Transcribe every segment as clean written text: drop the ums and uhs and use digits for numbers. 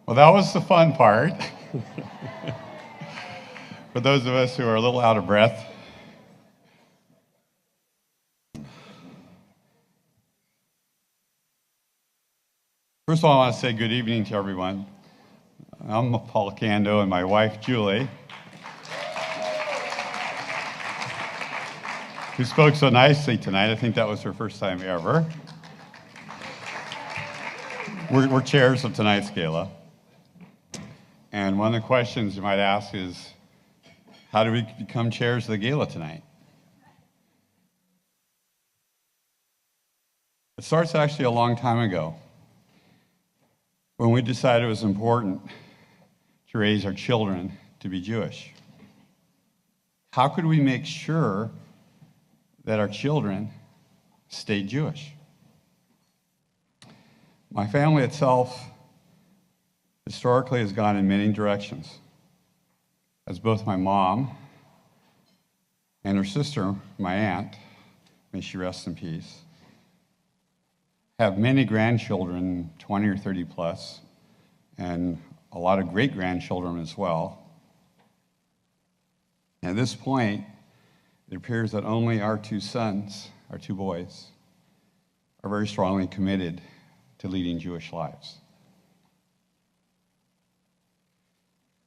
Well, that was the fun part. For those of us who are a little out of breath, first of all, I want to say good evening to everyone. I'm Paul Candau and my wife, Julie, who spoke so nicely tonight. I think that was her first time ever. We're chairs of tonight's gala. And one of the questions you might ask is, how do we become chairs of the gala tonight? It starts actually a long time ago when we decided it was important to raise our children to be Jewish. How could we make sure that our children stayed Jewish? My family itself historically has gone in many directions, as both my mom and her sister, my aunt, may she rest in peace, have many grandchildren, 20 or 30 plus, and a lot of great-grandchildren as well. At this point, it appears that only our two sons, our two boys, are very strongly committed to leading Jewish lives.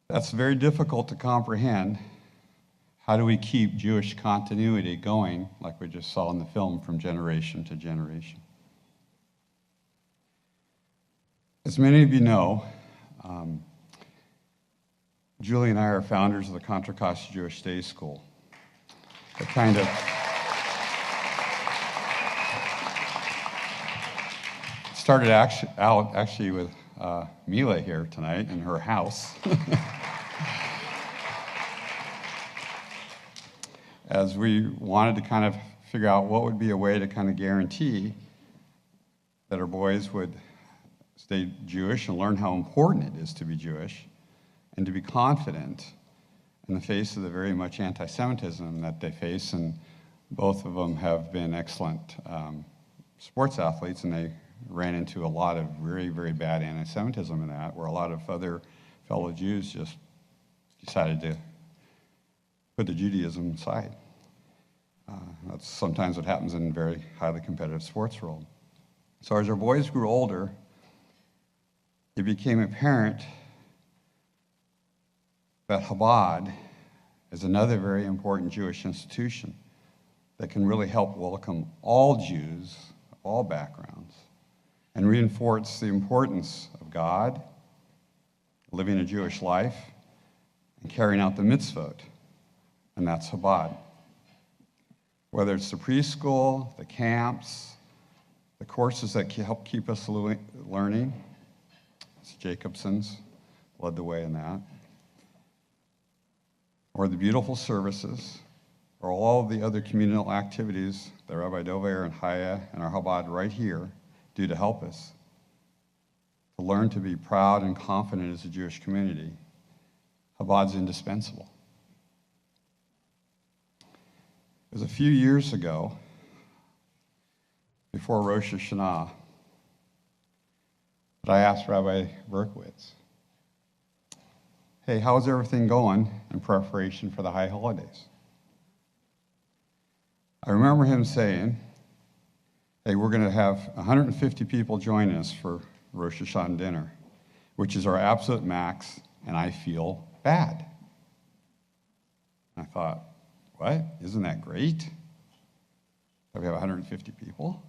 That's very difficult to comprehend. How do we keep Jewish continuity going, like we just saw in the film, from generation to generation? As many of you know, Julie and I are founders of the Contra Costa Jewish Day School. It kind of started actually with Mila here tonight in her house. As we wanted to kind of figure out what would be a way to kind of guarantee that our boys would stay Jewish and learn how important it is to be Jewish and to be confident in the face of the very much anti-Semitism that they face. And both of them have been excellent sports athletes, and they ran into a lot of very, very bad anti-Semitism in that, where a lot of other fellow Jews just decided to put the Judaism aside. That's sometimes what happens in a very highly competitive sports world. So as our boys grew older, it became apparent that Chabad is another very important Jewish institution that can really help welcome all Jews, all backgrounds, and reinforce the importance of God, living a Jewish life, and carrying out the mitzvot, and that's Chabad. Whether it's the preschool, the camps, the courses that help keep us learning, it's Jacobson's led the way in that, or the beautiful services, or all of the other communal activities that Rabbi Dover and Chaya and our Chabad right here do to help us to learn to be proud and confident as a Jewish community. Chabad's indispensable. It was a few years ago, before Rosh Hashanah, that I asked Rabbi Berkowitz, hey, how's everything going in preparation for the high holidays? I remember him saying, hey, we're going to have 150 people join us for Rosh Hashanah dinner, which is our absolute max, and I feel bad. I thought, what? Isn't that great? That we have 150 people?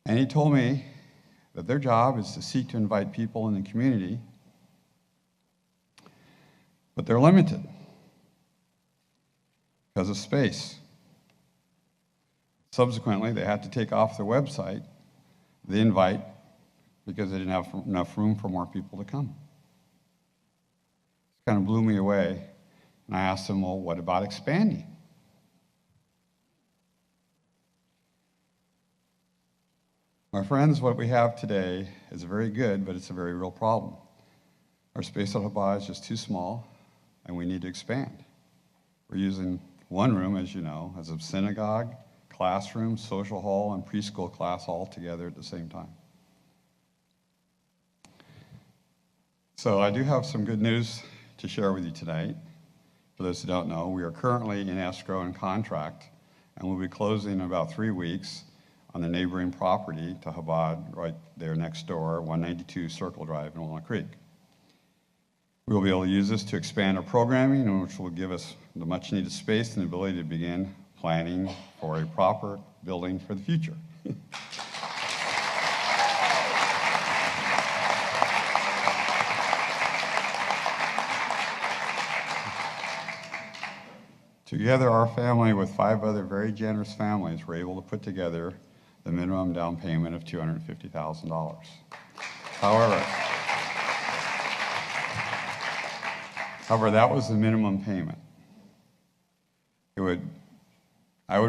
And he told me that their job is to seek to invite people in the community, but they're limited because of space. Subsequently, they had to take off their website the invite because they didn't have enough room for more people to come. It kind of blew me away, and I asked them, well, what about expanding? My friends, what we have today is very good, but it's a very real problem. Our space at Chabad is just too small, and we need to expand. We're using one room, as you know, as a synagogue, classroom, social hall, and preschool class all together at the same time. So I do have some good news to share with you tonight. For those who don't know, we are currently in escrow and contract, and we'll be closing in about 3 weeks on the neighboring property to Chabad, right there next door, 192 Circle Drive in Walnut Creek. We will be able to use this to expand our programming, which will give us the much needed space and the ability to begin planning for a proper building for the future. Together, our family with 5 other very generous families were able to put together the minimum down payment of $250,000. However, that was the minimum payment. I would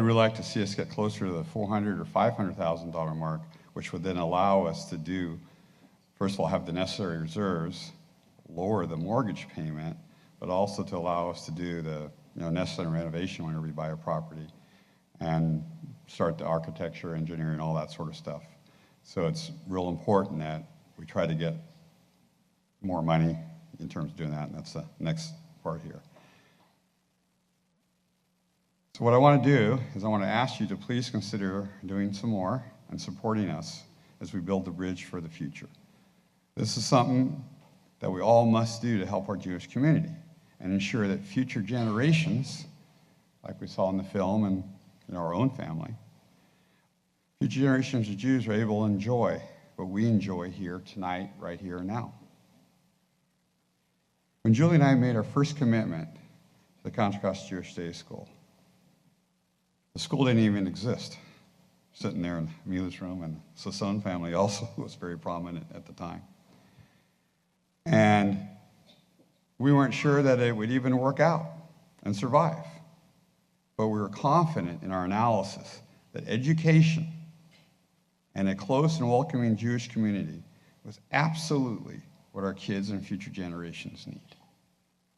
really like to see us get closer to the $400,000 or $500,000 mark, which would then allow us to do, first of all, have the necessary reserves, lower the mortgage payment, but also to allow us to do the necessary renovation whenever we buy a property and start the architecture, engineering, all that sort of stuff. So it's real important that we try to get more money in terms of doing that, and that's the next part here. So what I want to do is I want to ask you to please consider doing some more and supporting us as we build the bridge for the future. This is something that we all must do to help our Jewish community and ensure that future generations, like we saw in the film and in our own family, future generations of Jews are able to enjoy what we enjoy here tonight, right here and now. When Julie and I made our first commitment to the Contra Costa Jewish Day School, the school didn't even exist. Sitting there in Mila's room, and Sasson family also was very prominent at the time. And we weren't sure that it would even work out and survive. But we were confident in our analysis that education and a close and welcoming Jewish community was absolutely what our kids and future generations need.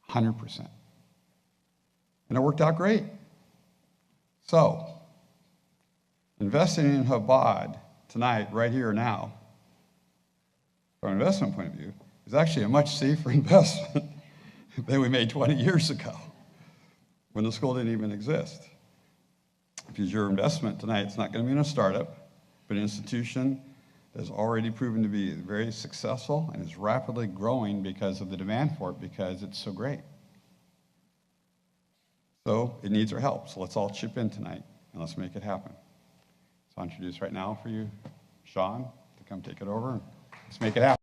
100%. And it worked out great. So, investing in Chabad tonight, right here now, from an investment point of view, is actually a much safer investment than we made 20 years ago when the school didn't even exist. Because your investment tonight, it's not going to be in a startup, but an institution that has already proven to be very successful and is rapidly growing because of the demand for it, because it's so great. So it needs our help. So let's all chip in tonight and let's make it happen. So I'll introduce right now for you Sean to come take it over and let's make it happen.